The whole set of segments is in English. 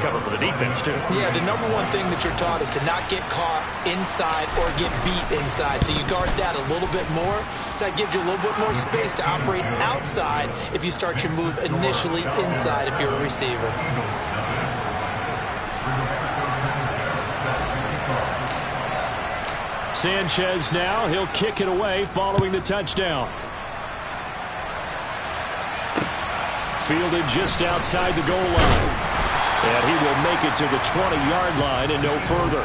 cover for the defense, too. Yeah, the number one thing that you're taught is to not get caught inside or get beat inside. So you guard that a little bit more. So that gives you a little bit more space to operate outside if you start your move initially inside if you're a receiver. Sanchez now, he'll kick it away following the touchdown. Fielded just outside the goal line. And he will make it to the 20-yard line and no further.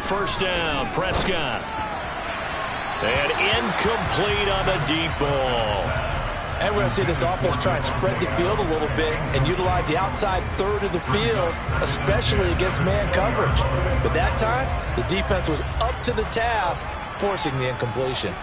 First down, Prescott. And incomplete on the deep ball. And we're going to see this offense try and spread the field a little bit and utilize the outside third of the field, especially against man coverage. But that time, the defense was up to the task, forcing the incompletion.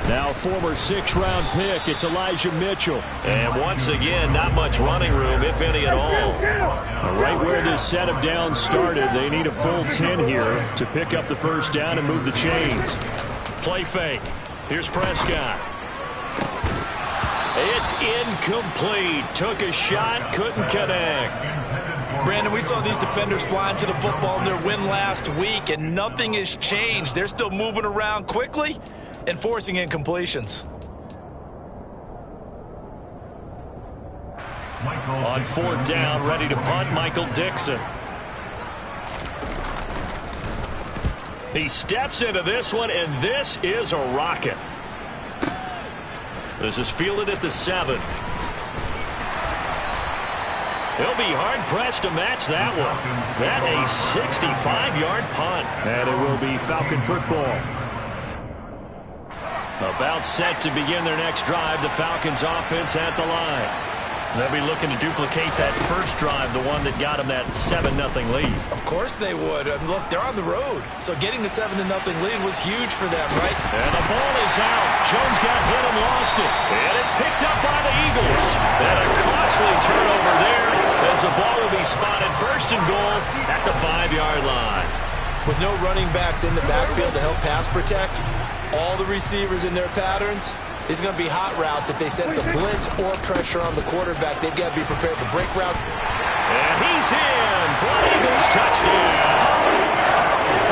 Now former 6th-round pick, it's Elijah Mitchell. And once again, not much running room, if any at all. Right where this set of downs started, they need a full 10 here to pick up the first down and move the chains. Play fake. Here's Prescott. It's incomplete. Took a shot, couldn't connect. Brandon, we saw these defenders flying to the football in their win last week, and nothing has changed. They're still moving around quickly and forcing incompletions. On 4th down, ready to punt, Michael Dixon. He steps into this one, and this is a rocket. This is fielded at the 7. He'll be hard-pressed to match that one. That a 65-yard punt. And it will be Falcon football. About set to begin their next drive, the Falcons offense at the line. They'll be looking to duplicate that first drive, the one that got them that 7-0 lead. Of course they would. Look, they're on the road. So getting the 7-0 lead was huge for them, right? And the ball is out. Jones got hit and lost it. And it's picked up by the Eagles. And a costly turnover there as the ball will be spotted first and goal at the 5-yard line. With no running backs in the backfield to help pass protect, all the receivers in their patterns, these are going to be hot routes. If they sense a blitz or pressure on the quarterback, they've got to be prepared to break route. And he's in for an Eagles touchdown.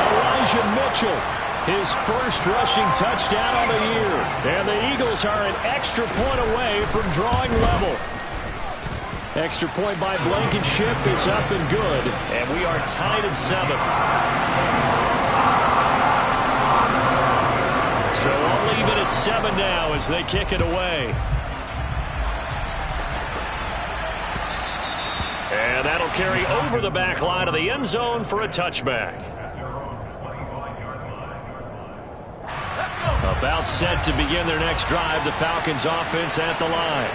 Elijah Mitchell, his first rushing touchdown of the year. And the Eagles are an extra point away from drawing level. Extra point by Blankenship is up and good. And we are tied at 7. So I'll leave it at 7 now as they kick it away. And that'll carry over the back line of the end zone for a touchback. About set to begin their next drive, the Falcons offense at the line.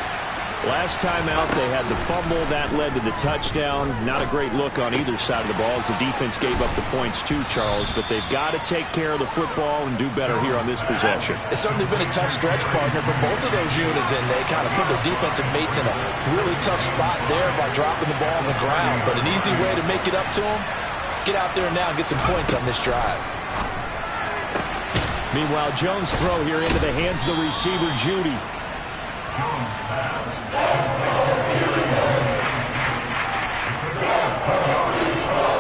Last time out, they had the fumble. That led to the touchdown. Not a great look on either side of the ball as the defense gave up the points too, Charles. But they've got to take care of the football and do better here on this possession. It's certainly been a tough stretch, partner, for both of those units, and they kind of put their defensive mates in a really tough spot there by dropping the ball on the ground. But an easy way to make it up to them, get out there now and get some points on this drive. Meanwhile, Jones' throw here into the hands of the receiver, Judy.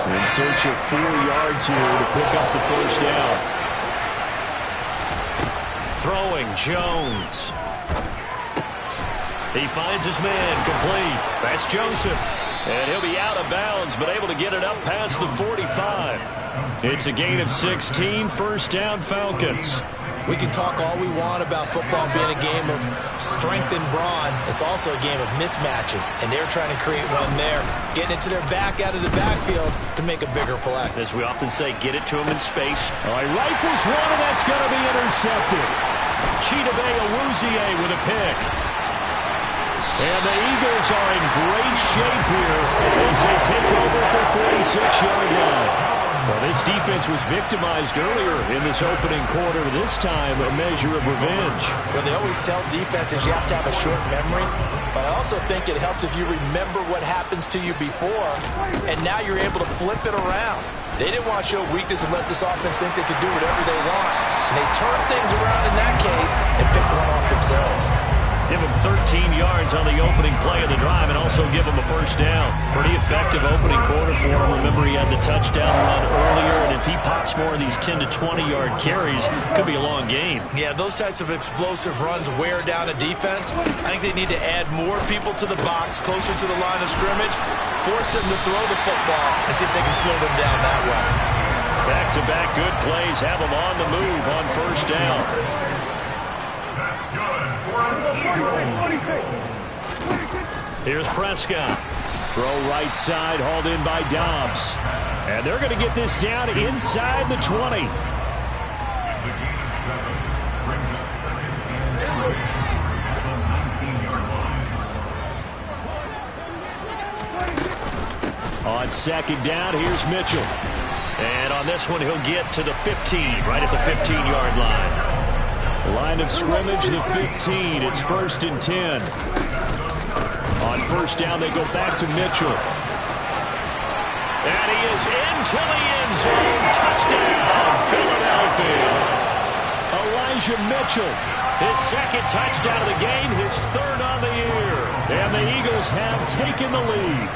In search of 4 yards here to pick up the first down. Throwing Jones. He finds his man complete. That's Joseph. And he'll be out of bounds, but able to get it up past the 45. It's a gain of 16, first down Falcons. We can talk all we want about football being a game of strength and brawn. It's also a game of mismatches, and they're trying to create one there, getting it to their back out of the backfield to make a bigger play. As we often say, get it to him in space. All right, rifles one, and that's going to be intercepted. Chidobe Awuzie with a pick. And the Eagles are in great shape here as they take over at their 46-yard line. Well, this defense was victimized earlier in this opening quarter. This time, a measure of revenge. Well, they always tell defenses you have to have a short memory. But I also think it helps if you remember what happens to you before, and now you're able to flip it around. They didn't want to show weakness and let this offense think they could do whatever they want. And they turned things around in that case and picked one off themselves. Give him 13 yards on the opening play of the drive and also give him a first down. Pretty effective opening quarter for him. Remember, he had the touchdown run earlier, and if he pops more of these 10 to 20-yard carries, could be a long game. Yeah, those types of explosive runs wear down a defense. I think they need to add more people to the box, closer to the line of scrimmage, force them to throw the football, and see if they can slow them down that way. Back-to-back good plays have them on the move on first down. Here's Prescott. Throw right side, hauled in by Dobbs. And they're going to get this down inside the 20. On second down, here's Mitchell. And on this one, he'll get to the 15, right at the 15-yard line. Line of scrimmage, the 15. It's 1st and 10. On first down, they go back to Mitchell. And he is into the end zone. Touchdown, Philadelphia. Elijah Mitchell. His second touchdown of the game, his third on the year. And the Eagles have taken the lead.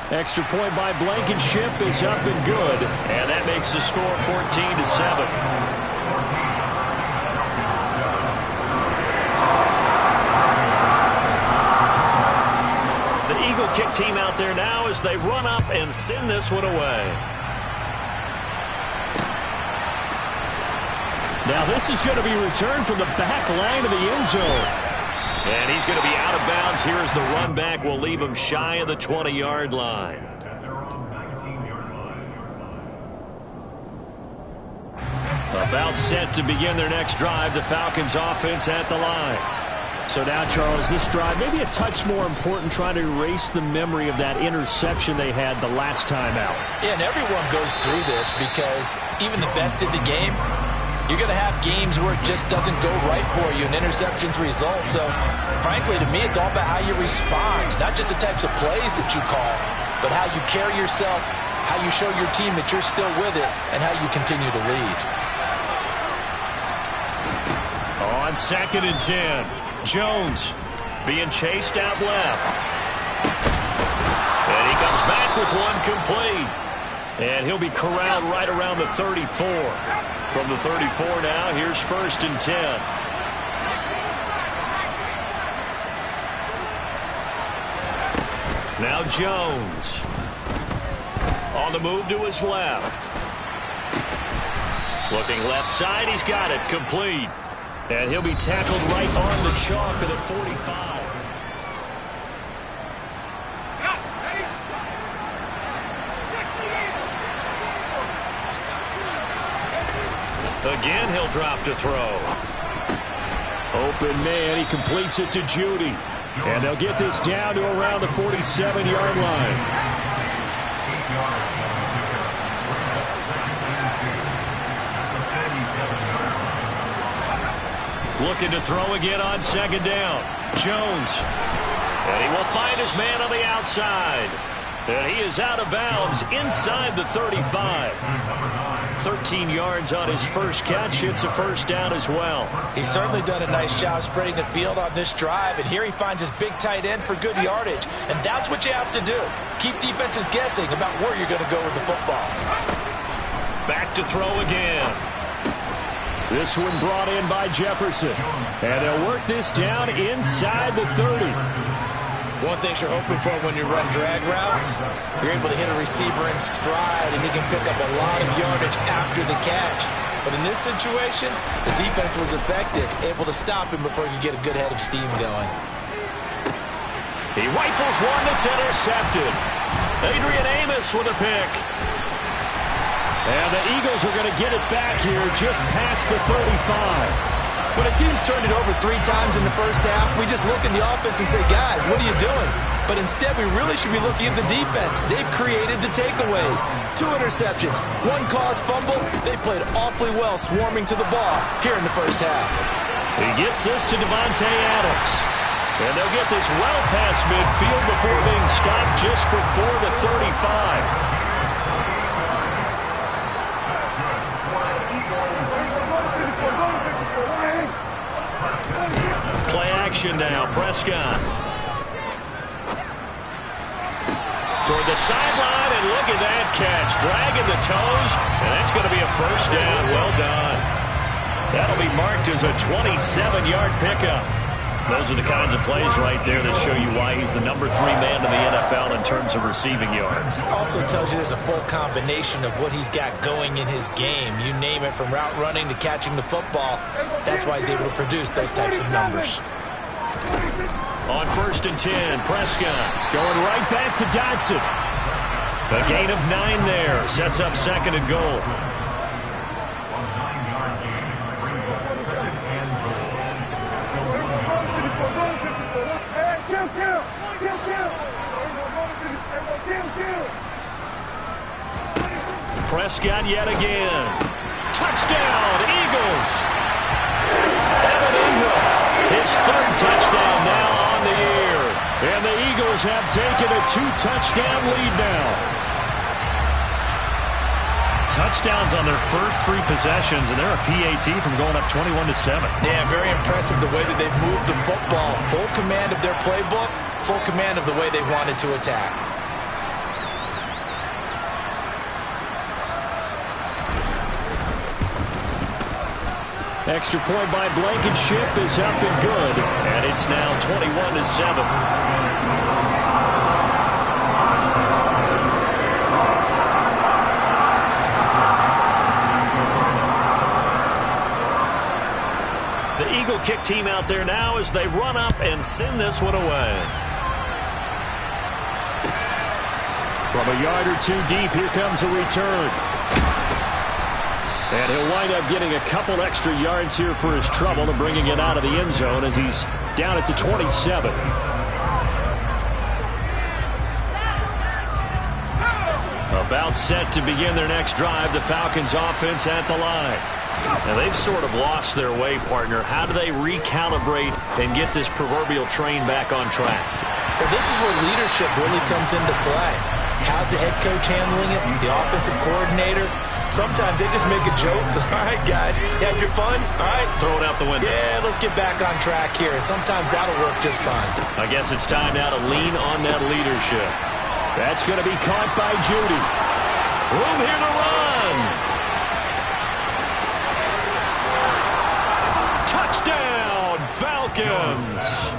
Extra point by Blankenship is up and good. And that makes the score 14-7. The Eagle kick team out there now as they run up and send this one away. Now this is going to be returned from the back line of the end zone. And he's going to be out of bounds here as the run back will leave him shy of the 20-yard line. About set to begin their next drive, the Falcons offense at the line. So now, Charles, this drive maybe a touch more important, trying to erase the memory of that interception they had the last time out. Yeah, and everyone goes through this because even the best in the game, you're going to have games where it just doesn't go right for you and interceptions result. So, frankly, to me, it's all about how you respond, not just the types of plays that you call, but how you carry yourself, how you show your team that you're still with it, and how you continue to lead. On 2nd and 10, Jones being chased out left. And he comes back with one complete. And he'll be corralled right around the 34. From the 34 now, here's 1st and 10. Now Jones. On the move to his left. Looking left side, he's got it, complete. And he'll be tackled right on the chalk of the 45. Again, he'll drop to throw. Open man, he completes it to Judy. And they'll get this down to around the 47-yard line. Looking to throw again on 2nd down. Jones. And he will find his man on the outside. And he is out of bounds inside the 35. 13 yards on his first catch. It's a first down as well. He's certainly done a nice job spreading the field on this drive. And here he finds his big tight end for good yardage. And that's what you have to do. Keep defenses guessing about where you're going to go with the football. Back to throw again. This one brought in by Jefferson. And they'll work this down inside the 30. One thing you're hoping for when you run drag routes, you're able to hit a receiver in stride, and he can pick up a lot of yardage after the catch. But in this situation, the defense was effective, able to stop him before he could get a good head of steam going. He rifles one that's intercepted. Adrian Amos with a pick. And the Eagles are going to get it back here just past the 35. When a team's turned it over 3 times in the first half, we just look at the offense and say, guys, what are you doing? But instead, we really should be looking at the defense. They've created the takeaways. 2 interceptions, 1 caused fumble. They played awfully well swarming to the ball here in the first half. He gets this to Davante Adams. And they'll get this well past midfield before being stopped just before the 35. Play action now, Prescott. Toward the sideline, and look at that catch. Dragging the toes, and that's going to be a first down. Well done. That'll be marked as a 27-yard pickup. Those are the kinds of plays right there that show you why he's the number 3 man in the NFL in terms of receiving yards. Also tells you there's a full combination of what he's got going in his game. You name it, from route running to catching the football. That's why he's able to produce those types of numbers. On 1st and 10, Prescott going right back to Dotson. A gain of 9 there. Sets up 2nd and goal. Prescott yet again. Touchdown, Eagles. Evan Ingram, his 3rd touchdown now on the year. And the Eagles have taken a 2-touchdown lead now. Touchdowns on their first 3 possessions, and they're a PAT from going up 21-7. Yeah, very impressive the way that they've moved the football. Full command of their playbook, full command of the way they wanted to attack. Extra point by Blankenship is up and good, and it's now 21-7. The Eagle kick team out there now as they run up and send this one away. From a yard or 2 deep, here comes a return. And he'll wind up getting a couple extra yards here for his trouble and bringing it out of the end zone as he's down at the 27. About set to begin their next drive, the Falcons offense at the line. Now they've sort of lost their way, partner. How do they recalibrate and get this proverbial train back on track? Well, this is where leadership really comes into play. How's the head coach handling it? The offensive coordinator? Sometimes they just make a joke. All right, guys, you had your fun? All right. Throw it out the window. Yeah, let's get back on track here. And sometimes that'll work just fine. I guess it's time now to lean on that leadership. That's going to be caught by Judy. Room here to run. Touchdown, Falcons.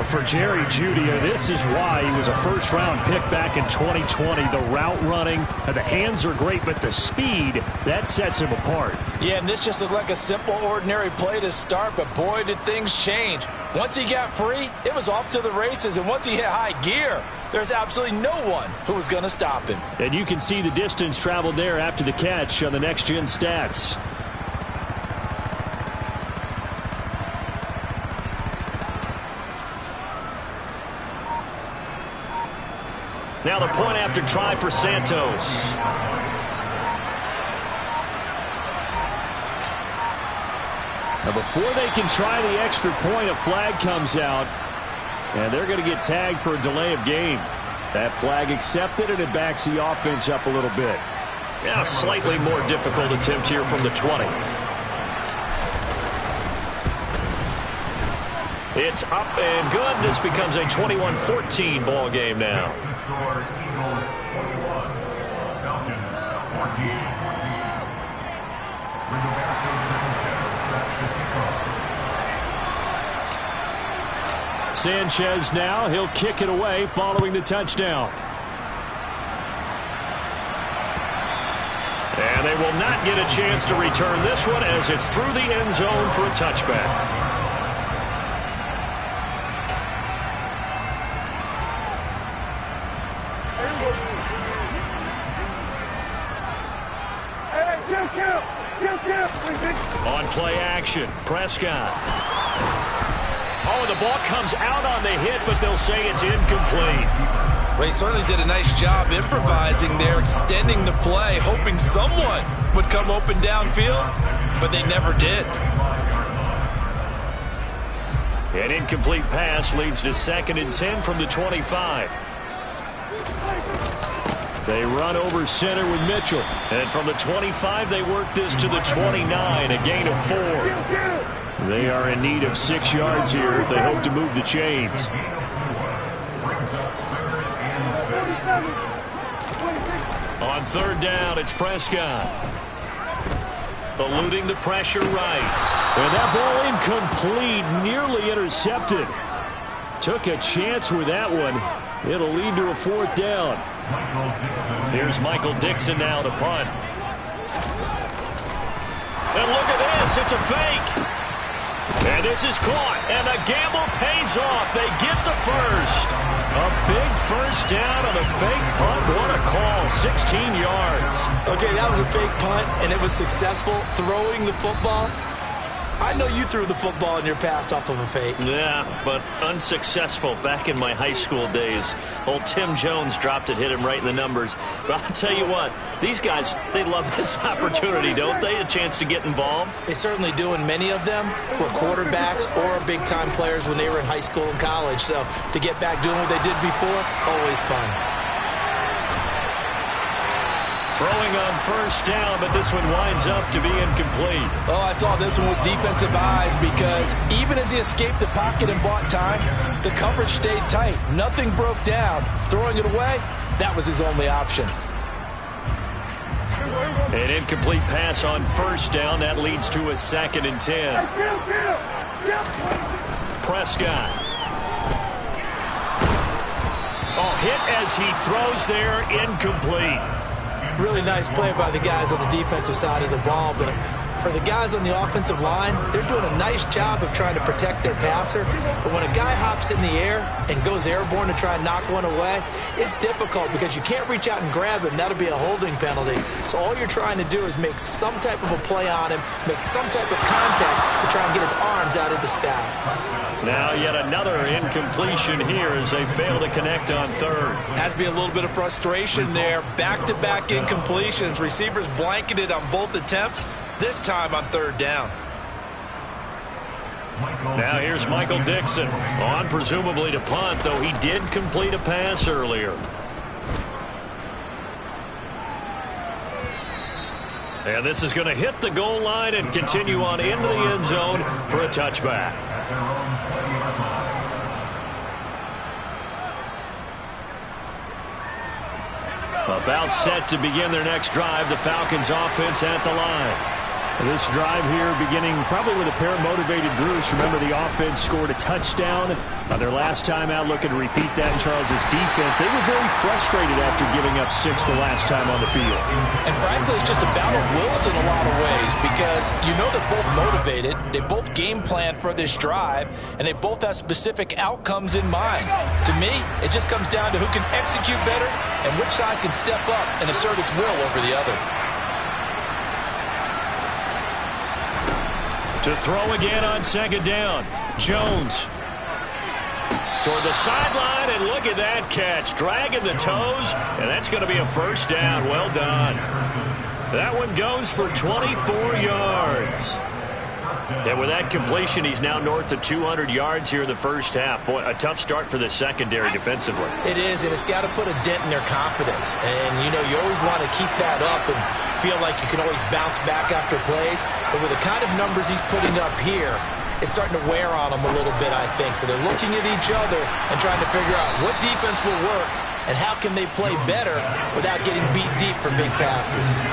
For Jerry Jeudy, this is why he was a first-round pick back in 2020. The route running, the hands are great, but the speed, that sets him apart. Yeah, and this just looked like a simple, ordinary play to start, but boy, did things change. Once he got free, it was off to the races, and once he hit high gear, there's absolutely no one who was going to stop him. And you can see the distance traveled there after the catch on the next-gen stats. Now the point after try for Santos. Now before they can try the extra point, a flag comes out, and they're going to get tagged for a delay of game. That flag accepted, and it backs the offense up a little bit. Yeah, a slightly more difficult attempt here from the 20. It's up and good. This becomes a 21-14 ball game now. Sanchez now, he'll kick it away following the touchdown. And they will not get a chance to return this one as it's through the end zone for a touchback. On play action. action. Prescott. Oh, the ball comes out on the hit, but they'll say it's incomplete. Well, he certainly did a nice job improvising there, extending the play, hoping someone would come open downfield, but they never did. An incomplete pass leads to 2nd and 10 from the 25. They run over center with Mitchell. And from the 25, they work this to the 29, a gain of 4. They are in need of 6 yards here if they hope to move the chains. On 3rd down, it's Prescott. Eluding the pressure right. And that ball incomplete, nearly intercepted. Took a chance with that one. It'll lead to a 4th down. Here's Michael Dixon now to punt. And look at this, it's a fake. And this is caught, and the gamble pays off. They get the first. A big first down on a fake punt. What a call, 16 yards. Okay, that was a fake punt, and it was successful. Throwing the football. I know you threw the football in your past off of a fake. Yeah, but unsuccessful back in my high school days. Old Tim Jones dropped it, hit him right in the numbers. But I'll tell you what, these guys, they love this opportunity, don't they? A chance to get involved. They certainly do, and many of them were quarterbacks or big-time players when they were in high school and college. So to get back doing what they did before, always fun. Throwing on 1st down, but this one winds up to be incomplete. Oh, I saw this one with defensive eyes because even as he escaped the pocket and bought time, the coverage stayed tight. Nothing broke down. Throwing it away, that was his only option. An incomplete pass on 1st down. That leads to a 2nd and 10. Prescott. Oh, hit as he throws there, incomplete. Really nice play by the guys on the defensive side of the ball, but for the guys on the offensive line, they're doing a nice job of trying to protect their passer. But when a guy hops in the air and goes airborne to try and knock one away, it's difficult because you can't reach out and grab him. That'll be a holding penalty. So all you're trying to do is make some type of a play on him, make some type of contact to try and get his arms out of the sky. Now yet another incompletion here as they fail to connect on 3rd. Has to be a little bit of frustration there. Back-to-back incompletions. Receivers blanketed on both attempts, this time on 3rd down. Now here's Michael Dixon on presumably to punt, though he did complete a pass earlier. And this is going to hit the goal line and continue on into the end zone for a touchback. About set to begin their next drive, the Falcons offense at the line. This drive here beginning probably with a pair of motivated Bruce. Remember, the offense scored a touchdown on their last time out. Looking to repeat that in Charles's defense. They were very frustrated after giving up 6 the last time on the field. And frankly, it's just a battle of wills in a lot of ways because you know they're both motivated. They both game plan for this drive, and they both have specific outcomes in mind. To me, it just comes down to who can execute better and which side can step up and assert its will over the other. To throw again on 2nd down. Jones toward the sideline, and look at that catch. Dragging the toes, and that's going to be a 1st down. Well done. That one goes for 24 yards. And with that completion, he's now north of 200 yards here in the first half. Boy, a tough start for the secondary defensively. It is, and it's got to put a dent in their confidence. And, you know, you always want to keep that up and feel like you can always bounce back after plays. But with the kind of numbers he's putting up here, it's starting to wear on them a little bit, I think. So they're looking at each other and trying to figure out what defense will work and how can they play better without getting beat deep for big passes.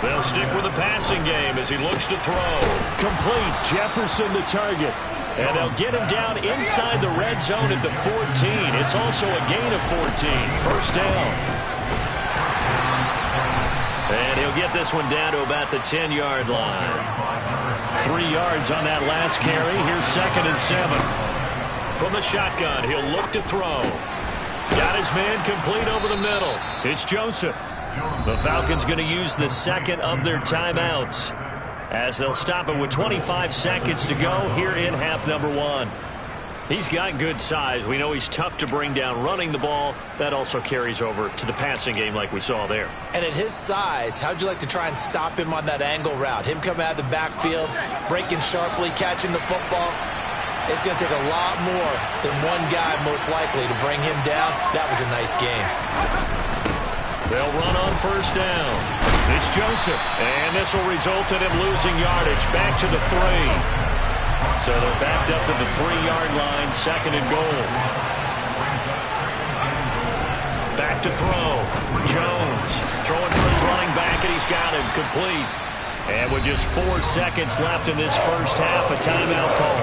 They'll stick with the passing game as he looks to throw. Complete. Jefferson the target. And they'll get him down inside the red zone at the 14. It's also a gain of 14. 1st down. And he'll get this one down to about the 10-yard line. 3 yards on that last carry. Here's 2nd and 7. From the shotgun, he'll look to throw. Got his man complete over the middle. It's Joseph. The Falcons going to use the second of their timeouts as they'll stop it with 25 seconds to go here in half number 1. He's got good size. We know he's tough to bring down running the ball. That also carries over to the passing game like we saw there. And at his size, how'd you like to try and stop him on that angle route? Him coming out of the backfield, breaking sharply, catching the football. It's going to take a lot more than one guy most likely to bring him down. That was a nice game. They'll run on first down. It's Joseph. And this will result in him losing yardage. Back to the 3. So they're backed up to the 3-yard line, second and goal. Back to throw. Jones throwing for his running back, and he's got him complete. And with just 4 seconds left in this first half, a timeout call.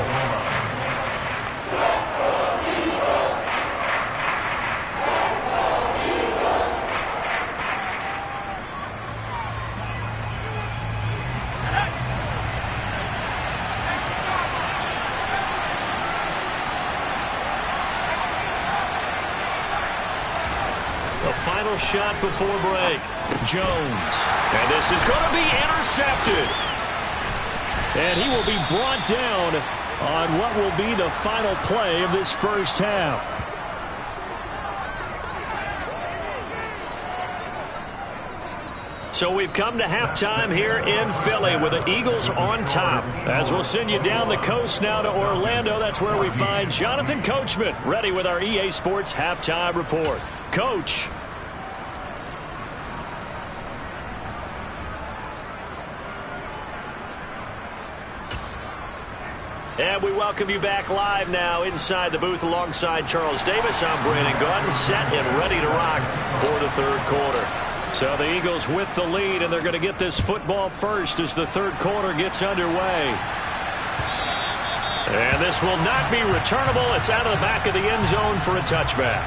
Final shot before break. Jones. And this is going to be intercepted. And he will be brought down on what will be the final play of this first half. So we've come to halftime here in Philly with the Eagles on top. As we'll send you down the coast now to Orlando, that's where we find Jonathan Coachman ready with our EA Sports halftime report. Coach. And we welcome you back live now inside the booth alongside Charles Davis. I'm Brandon Gaudin, set and ready to rock for the third quarter. So the Eagles with the lead, and they're going to get this football first as the third quarter gets underway. And this will not be returnable. It's out of the back of the end zone for a touchback.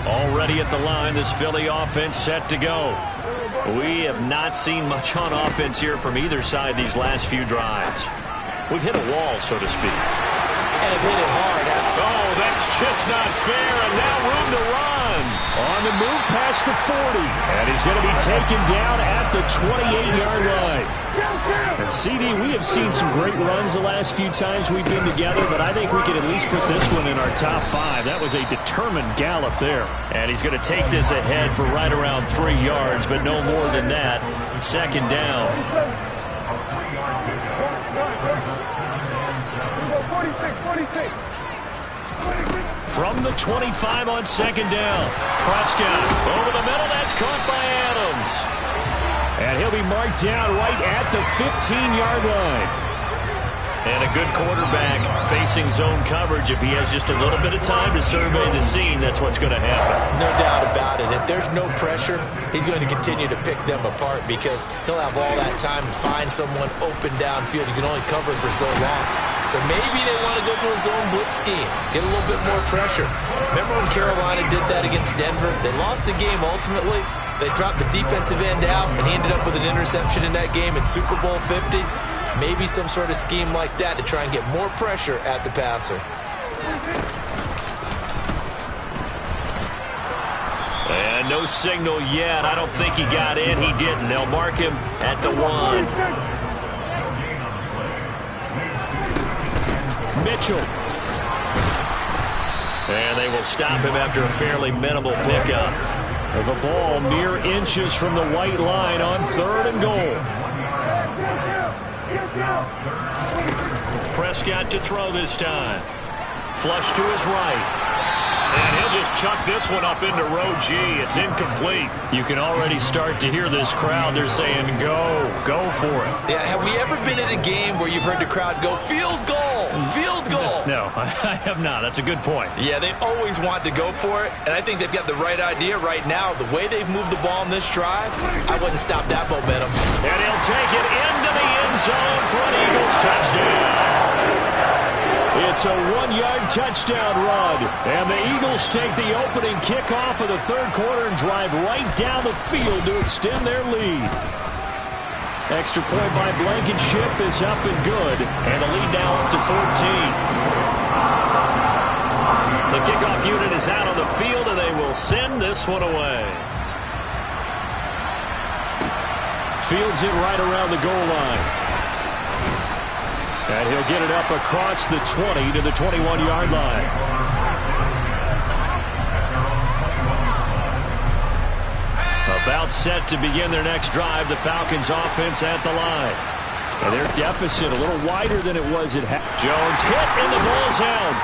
Already at the line, this Philly offense set to go. We have not seen much on offense here from either side these last few drives. We've hit a wall, so to speak. And have hit it hard. Oh, that's just not fair, and now room to run. On the move past the 40. And he's going to be taken down at the 28-yard line. And CD, we have seen some great runs the last few times we've been together, but I think we can at least put this one in our top 5. That was a determined gallop there. And he's going to take this ahead for right around 3 yards, but no more than that. Second down. 46. From the 25 on second down. Prescott over the middle. That's caught by Adams. And he'll be marked down right at the 15-yard line. And a good quarterback facing zone coverage. If he has just a little bit of time to survey the scene, that's what's going to happen. No doubt about it. If there's no pressure, he's going to continue to pick them apart because he'll have all that time to find someone open downfield. You can only cover for so long. So maybe they want to go to a zone blitz scheme, get a little bit more pressure. Remember when Carolina did that against Denver? They lost the game ultimately. They dropped the defensive end out, and he ended up with an interception in that game in Super Bowl 50. Maybe some sort of scheme like that to try and get more pressure at the passer. And no signal yet. I don't think he got in. He didn't. They'll mark him at the 1. Mitchell. And they will stop him after a fairly minimal pickup. The ball mere inches from the white line on 3rd and goal. Prescott to throw this time. Flush to his right. And he'll just chuck this one up into row G. It's incomplete. You can already start to hear this crowd. They're saying, go for it. Yeah, have we ever been at a game where you've heard the crowd go, field goal, field goal? No, I have not. That's a good point. Yeah, they always want to go for it, and I think they've got the right idea right now. The way they've moved the ball in this drive, I wouldn't stop that momentum. And he'll take it into the end zone for an Eagles touchdown. It's a 1-yard touchdown run. And the Eagles take the opening kickoff of the third quarter and drive right down the field to extend their lead. Extra point by Blankenship is up and good. And the lead now up to 14. The kickoff unit is out on the field, and they will send this one away. Fields it right around the goal line. And he'll get it up across the 20 to the 21-yard line. About set to begin their next drive, the Falcons offense at the line. And their deficit a little wider than it was at half. Jones hit, and the ball's held.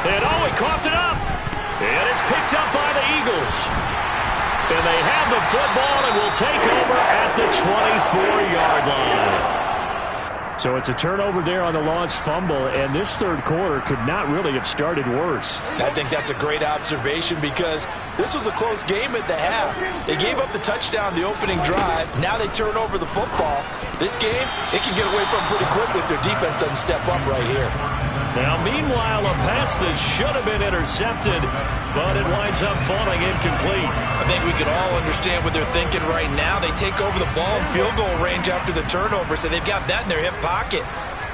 And he coughed it up. And it's picked up by the Eagles. And they have the football and will take over at the 24-yard line. So it's a turnover there on the lost fumble, and this third quarter could not really have started worse. I think that's a great observation because this was a close game at the half. They gave up the touchdown the opening drive. Now they turn over the football. This game, they can get away from pretty quickly if their defense doesn't step up right here. Now, meanwhile, a pass that should have been intercepted, but it winds up falling incomplete. I think we can all understand what they're thinking right now. They take over the ball in field goal range after the turnover, so they've got that in their hip pocket.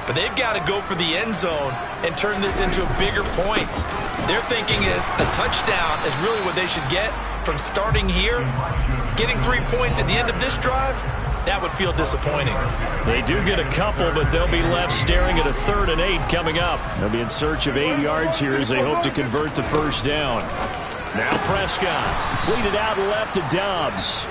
But they've got to go for the end zone and turn this into bigger points. Their thinking is a touchdown is really what they should get from starting here. Getting 3 points at the end of this drive, that would feel disappointing. They do get a couple, but they'll be left staring at a 3rd and 8 coming up. They'll be in search of 8 yards here as they hope to convert the first down. Now Prescott. Pleated out left to Dobbs.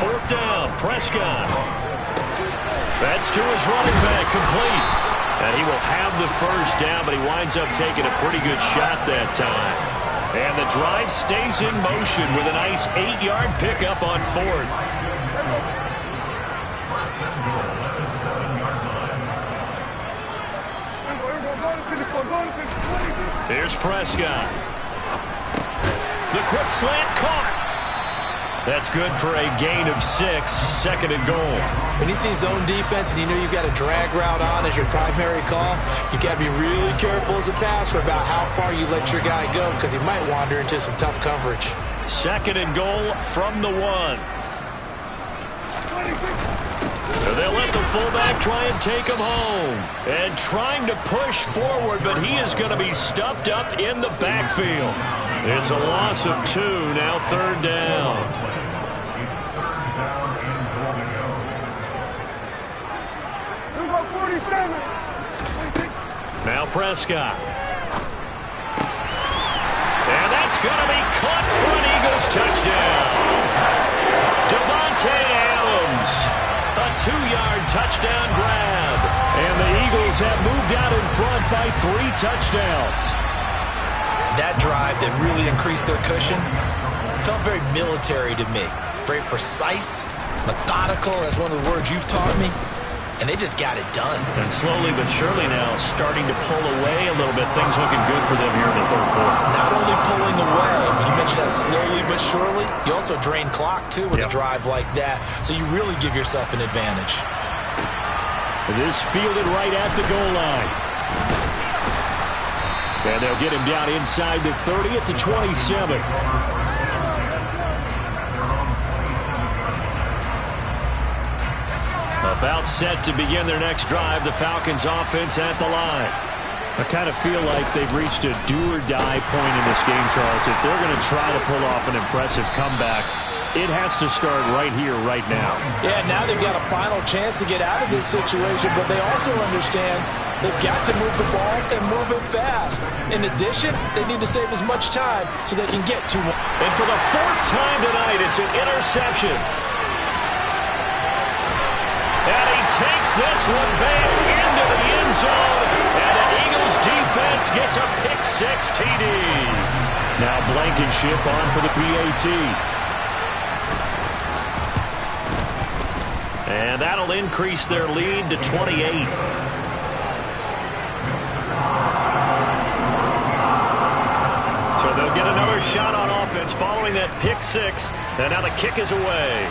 Fourth down, Prescott. That's to his running back, complete. And he will have the first down, but he winds up taking a pretty good shot that time. And the drive stays in motion with a nice 8-yard pickup on 4th. Here's Prescott. The quick slant caught. That's good for a gain of 6, 2nd and goal. When you see zone defense and you know you've got a drag route on as your primary call, you've got to be really careful as a passer about how far you let your guy go because he might wander into some tough coverage. 2nd and goal from the 1. They'll let the fullback try and take him home. And trying to push forward, but he is going to be stuffed up in the backfield. It's a loss of 2, now 3rd down. Now Prescott. And that's going to be caught for an Eagles touchdown. Devontae Adams. A 2-yard touchdown grab. And the Eagles have moved out in front by 3 touchdowns. That drive that really increased their cushion felt very military to me. Very precise, methodical, that's one of the words you've taught me. And they just got it done. And slowly but surely now starting to pull away a little bit. Things looking good for them here in the third quarter. Not only pulling away, but you mentioned that slowly but surely. You also drain clock, too, with a drive like that. So you really give yourself an advantage. This fielded right at the goal line. And they'll get him down inside the 30 at the 27. About set to begin their next drive, the Falcons offense at the line. I kind of feel like they've reached a do-or-die point in this game, Charles. If they're going to try to pull off an impressive comeback, it has to start right here, right now. Yeah, now they've got a final chance to get out of this situation, but they also understand they've got to move the ball and move it fast. In addition, they need to save as much time so they can get to one. And for the 4th time tonight, it's an interception. And he takes this one back into the end zone, and the Eagles defense gets a pick-6 TD. Now Blankenship on for the PAT. And that'll increase their lead to 28. So they'll get another shot on offense following that pick-6, and now the kick is away.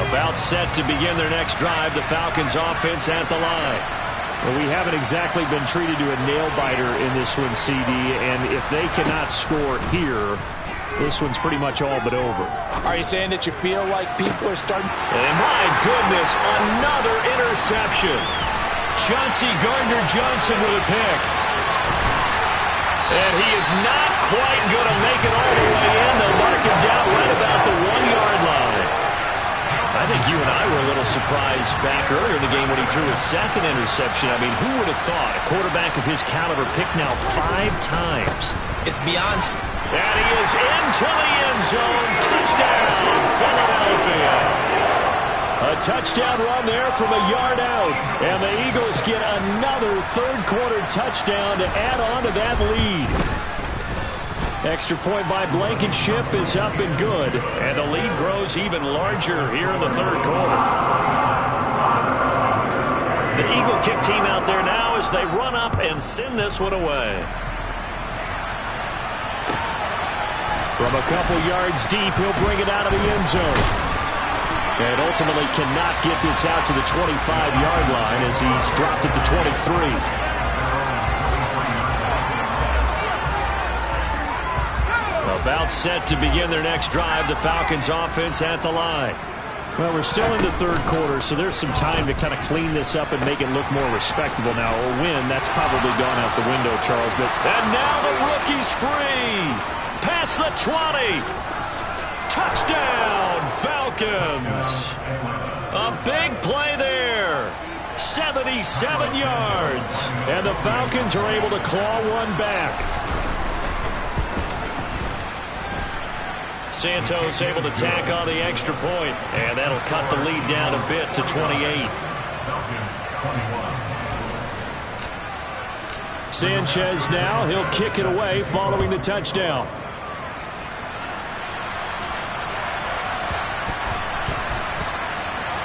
About set to begin their next drive, the Falcons offense at the line. Well, we haven't exactly been treated to a nail-biter in this one, CD, and if they cannot score here, this one's pretty much all but over. Are you saying that you feel like people are starting? And my goodness, another interception. Chauncey Gardner-Johnson with a pick. And he is not quite going to make it all the way in. They'll mark him down right about the 1-yard line. I think you and I were a little surprised back earlier in the game when he threw his second interception. I mean, who would have thought a quarterback of his caliber picked now 5 times? It's beyond. And he is into the end zone. Touchdown, Philadelphia. A touchdown run there from a yard out. And the Eagles get another third-quarter touchdown to add on to that lead. Extra point by Blankenship is up and good. And the lead grows even larger here in the third quarter. The Eagle kick team out there now as they run up and send this one away. From a couple yards deep, he'll bring it out of the end zone. And ultimately cannot get this out to the 25-yard line as he's dropped at the 23. About set to begin their next drive, the Falcons offense at the line. Well, we're still in the third quarter, so there's some time to kind of clean this up and make it look more respectable now. A win, that's probably gone out the window, Charles. And now the rookie's free. Past the 20. Touchdown, Falcons. A big play there. 77 yards. And the Falcons are able to claw one back. Santos able to tack on the extra point, and that'll cut the lead down a bit to 28. Sanchez now, he'll kick it away following the touchdown.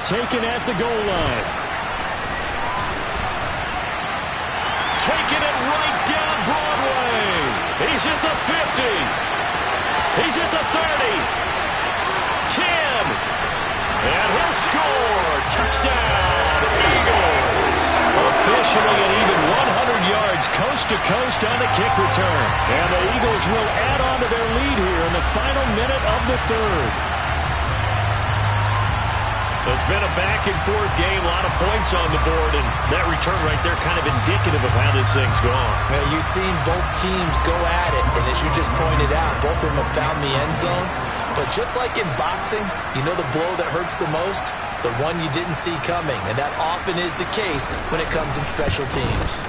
Taken at the goal line. Taking it right down Broadway. He's at the 50. He's at the 30. 10. And he'll score. Touchdown, Eagles. Officially an even 100 yards coast to coast on the kick return. And the Eagles will add on to their lead here in the final minute of the third. It's been a back-and-forth game, a lot of points on the board, and that return right there kind of indicative of how this thing's gone. Well, you've seen both teams go at it, and as you just pointed out, both of them have found the end zone. But just like in boxing, you know the blow that hurts the most? The one you didn't see coming, and that often is the case when it comes in special teams.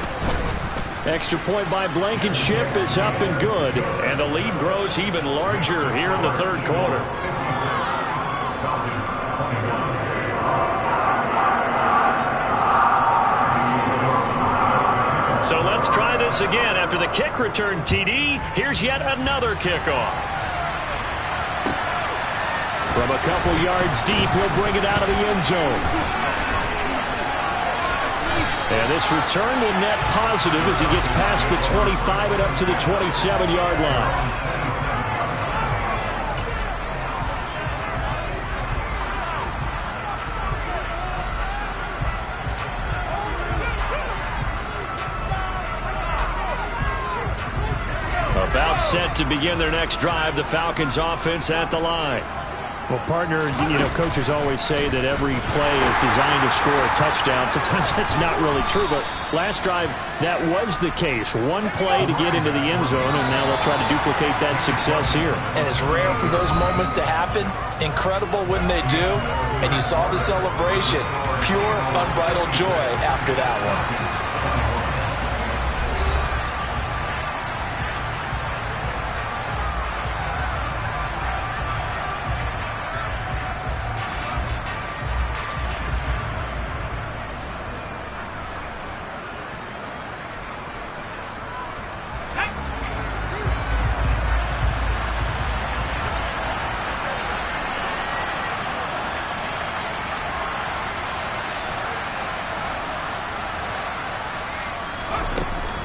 Extra point by Blankenship is up and good. And the lead grows even larger here in the third quarter. So let's try this again. After the kick return TD, here's yet another kickoff. From a couple yards deep, he'll bring it out of the end zone. And this return will net positive as he gets past the 25 and up to the 27-yard line. About set to begin their next drive, the Falcons offense at the line. Well, partner, you know, coaches always say that every play is designed to score a touchdown. Sometimes that's not really true, but last drive, that was the case. One play to get into the end zone, and now they'll try to duplicate that success here. And it's rare for those moments to happen. Incredible when they do. And you saw the celebration. Pure, unbridled joy after that one.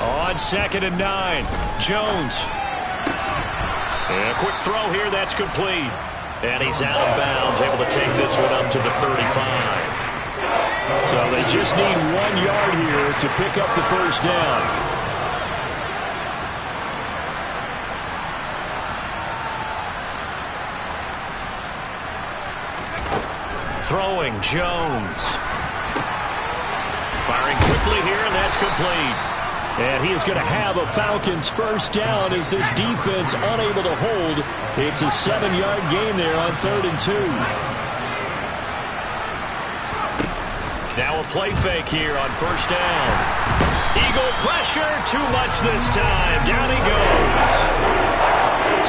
On 2nd and 9, Jones. And a quick throw here, that's complete. And he's out of bounds, able to take this one up to the 35. So they just need 1 yard here to pick up the first down. Throwing, Jones. Firing quickly here, and that's complete. And he is going to have a Falcons first down as this defense unable to hold. It's a 7-yard gain there on 3rd and 2. Now a play fake here on first down. Eagle pressure, too much this time. Down he goes.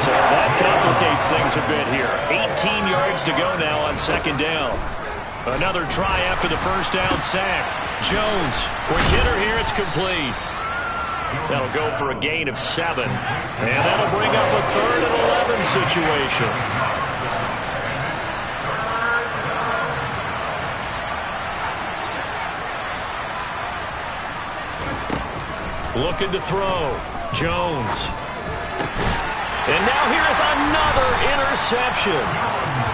So that complicates things a bit here. 18 yards to go now on 2nd down. Another try after the first down sack. Jones, quick hitter here, it's complete. That'll go for a gain of 7. And that'll bring up a 3rd and 11 situation. Looking to throw. Jones. And now here's another interception.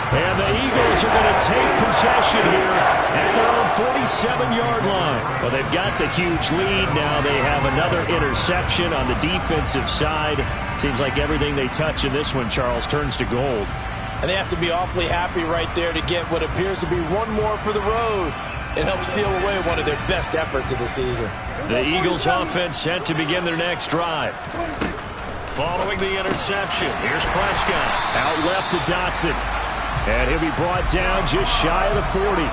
And the Eagles are going to take possession here at their own 47-yard line. Well, they've got the huge lead. Now they have another interception on the defensive side. Seems like everything they touch in this one, Charles, turns to gold. And they have to be awfully happy right there to get what appears to be one more for the road. It helps seal away one of their best efforts of the season. The Eagles offense set to begin their next drive. Following the interception, here's Prescott. Out left to Dotson. And he'll be brought down just shy of the 40.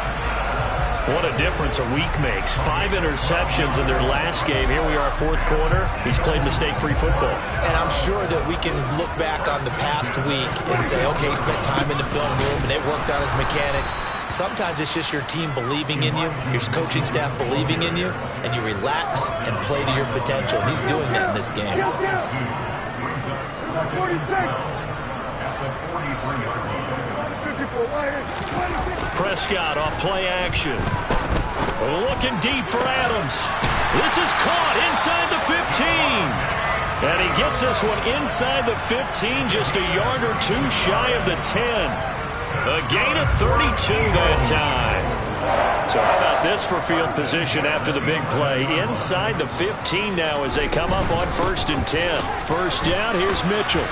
What a difference a week makes. 5 interceptions in their last game. Here we are, 4th quarter. He's played mistake-free football. And I'm sure that we can look back on the past week and say, okay, he spent time in the film room and they worked on his mechanics. Sometimes it's just your team believing in you, your coaching staff believing in you, and you relax and play to your potential. He's doing that in this game. 46. Prescott off play action. Looking deep for Adams. This is caught inside the 15. And he gets this one inside the 15, just a yard or 2 shy of the 10. A gain of 32 that time. So how about this for field position after the big play? Inside the 15 now as they come up on 1st and 10. First down, here's Mitchell.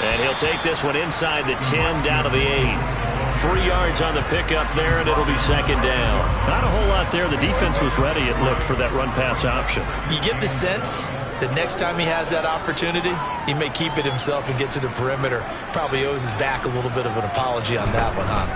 And he'll take this one inside the 10 down to the 8. 3 yards on the pickup there, and it'll be 2nd down. Not a whole lot there. The defense was ready, it looked, for that run-pass option. You get the sense that next time he has that opportunity, he may keep it himself and get to the perimeter. Probably owes his back a little bit of an apology on that one, huh?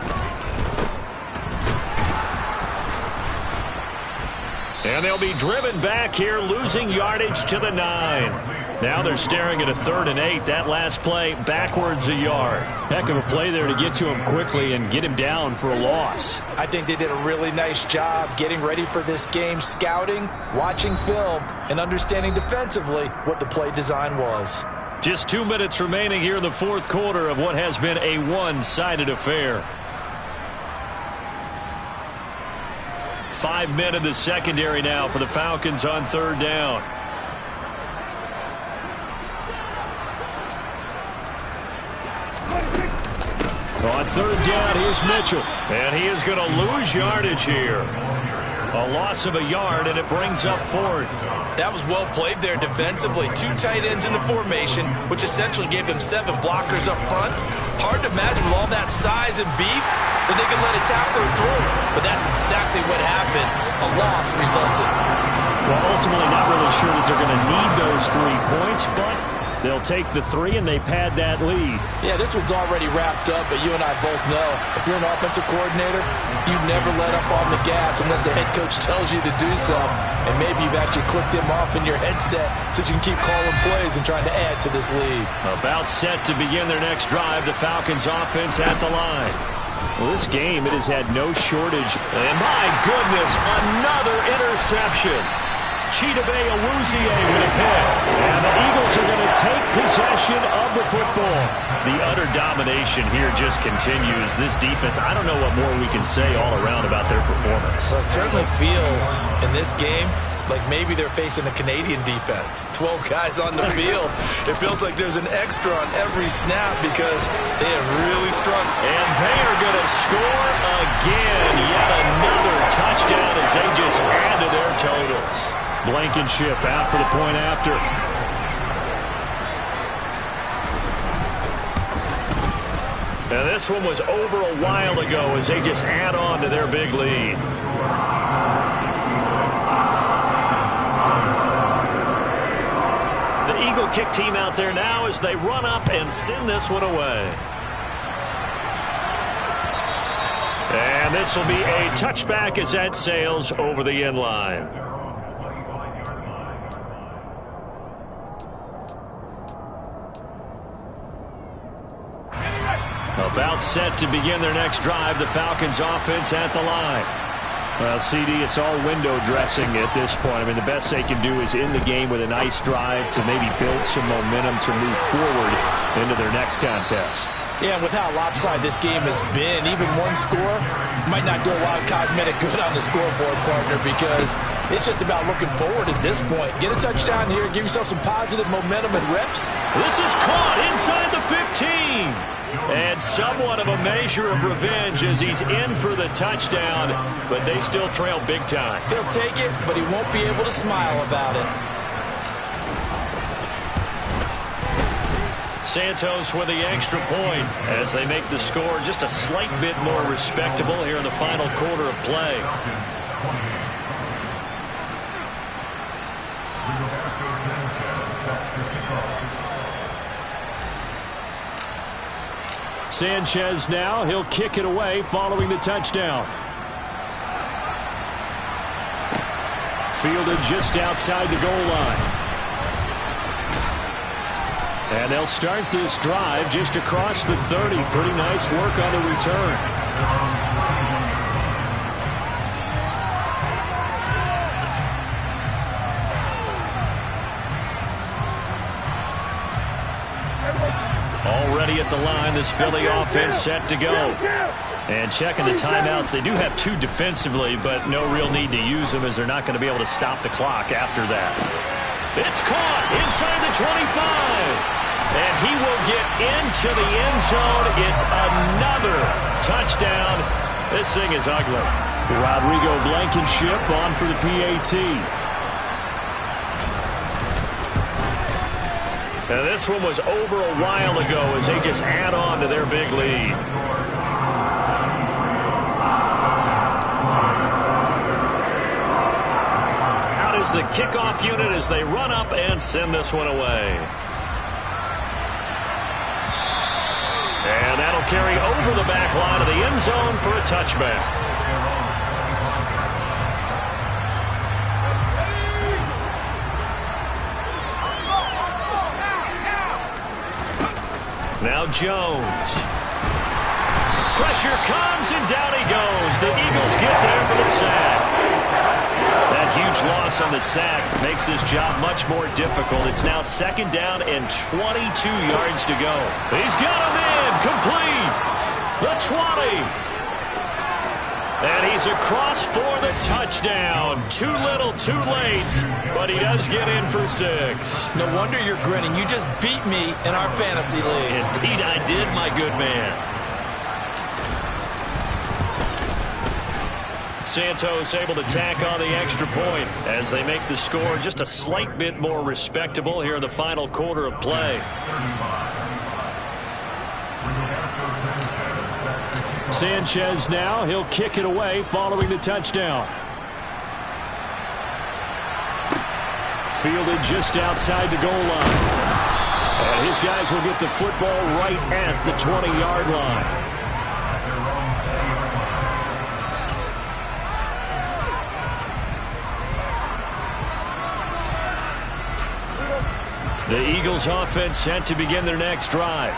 And they'll be driven back here, losing yardage to the 9. Now they're staring at a 3rd and 8. That last play, backwards a yard. Heck of a play there to get to him quickly and get him down for a loss. I think they did a really nice job getting ready for this game, scouting, watching film, and understanding defensively what the play design was. Just 2 minutes remaining here in the 4th quarter of what has been a one-sided affair. 5 men in the secondary now for the Falcons on 3rd down. On 3rd down, here's Mitchell. And he is going to lose yardage here. A loss of a yard, and it brings up 4th. That was well played there defensively. 2 tight ends in the formation, which essentially gave them 7 blockers up front. Hard to imagine with all that size and beef that they could let a tackler through. But that's exactly what happened. A loss resulted. Well, ultimately not really sure that they're going to need those 3 points, but they'll take the 3 and they pad that lead. Yeah, this one's already wrapped up, but you and I both know if you're an offensive coordinator, you never let up on the gas unless the head coach tells you to do so. And maybe you've actually clicked him off in your headset so you can keep calling plays and trying to add to this lead. About set to begin their next drive, the Falcons offense at the line. Well, this game, it has had no shortage. And my goodness, another interception. Chidobe Awuzie with a pick. And the Eagles are going to take possession of the football. The utter domination here just continues. This defense, I don't know what more we can say all around about their performance. Well, it certainly feels in this game like maybe they're facing a Canadian defense. 12 guys on the field. It feels like there's an extra on every snap because they have really struggled. And they are going to score again. Yet another touchdown as they just add to their totals. Blankenship out for the point after. Now this one was over a while ago as they just add on to their big lead. The Eagle kick team out there now as they run up and send this one away. And this will be a touchback as that sails over the end line. About set to begin their next drive, the Falcons offense at the line. Well, CD, it's all window dressing at this point. I mean, the best they can do is in the game with a nice drive to maybe build some momentum to move forward into their next contest. Yeah, with how lopsided this game has been, even one score might not do a lot of cosmetic good on the scoreboard, partner, because it's just about looking forward at this point. Get a touchdown here, give yourself some positive momentum and reps. This is caught inside the 15. And somewhat of a measure of revenge as he's in for the touchdown, but they still trail big time. He'll take it, but he won't be able to smile about it. Santos with the extra point as they make the score just a slight bit more respectable here in the final quarter of play. Sanchez now, he'll kick it away following the touchdown. Fielded just outside the goal line. And they'll start this drive just across the 30. Pretty nice work on the return. Already at the line, this Philly offense set to go. And checking the timeouts, they do have two defensively, but no real need to use them as they're not going to be able to stop the clock after that. It's caught inside the 25. And he will get into the end zone. It's another touchdown. This thing is ugly. Rodrigo Blankenship on for the PAT. Now this one was over a while ago as they just add on to their big lead. Out is the kickoff unit as they run up and send this one away. And that'll carry over the back line of the end zone for a touchback. Now Jones. Pressure comes and down he goes. The Eagles get there for the sack. That huge loss on the sack makes this job much more difficult. It's now second down and 22 yards to go. He's got him in. Complete. The 20. And he's across for the touchdown. Too little, too late. But he does get in for 6. No wonder you're grinning. You just beat me in our fantasy league. Indeed I did, my good man. Santos able to tack on the extra point as they make the score just a slight bit more respectable here in the final quarter of play. Sanchez now, he'll kick it away following the touchdown. Fielded just outside the goal line. And his guys will get the football right at the 20-yard line. The Eagles offense set to begin their next drive.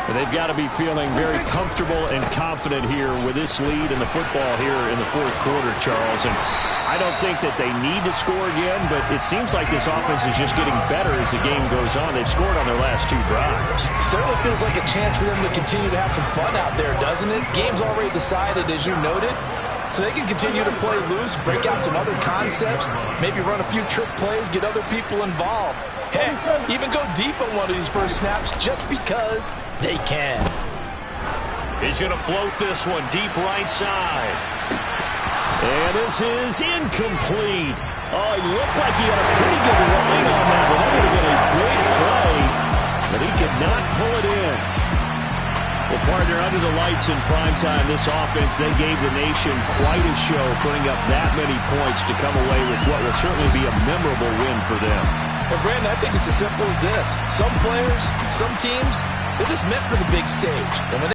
And they've got to be feeling very comfortable and confident here with this lead in the football here in the fourth quarter, Charles. And I don't think that they need to score again, but it seems like this offense is just getting better as the game goes on. They've scored on their last 2 drives. Certainly feels like a chance for them to continue to have some fun out there, doesn't it? Game's already decided, as you noted. So they can continue to play loose, break out some other concepts, maybe run a few trick plays, get other people involved. Heck, even go deep on one of these first snaps just because they can. He's going to float this one deep right side. And this is incomplete. Oh, he looked like he had a pretty good line on that one. That would have been a big play, but he could not pull it in. Well, partner, under the lights in primetime, this offense, they gave the nation quite a show, putting up that many points to come away with what will certainly be a memorable win for them. Well, Brandon, I think it's as simple as this. Some players, some teams, they're just meant for the big stage. And when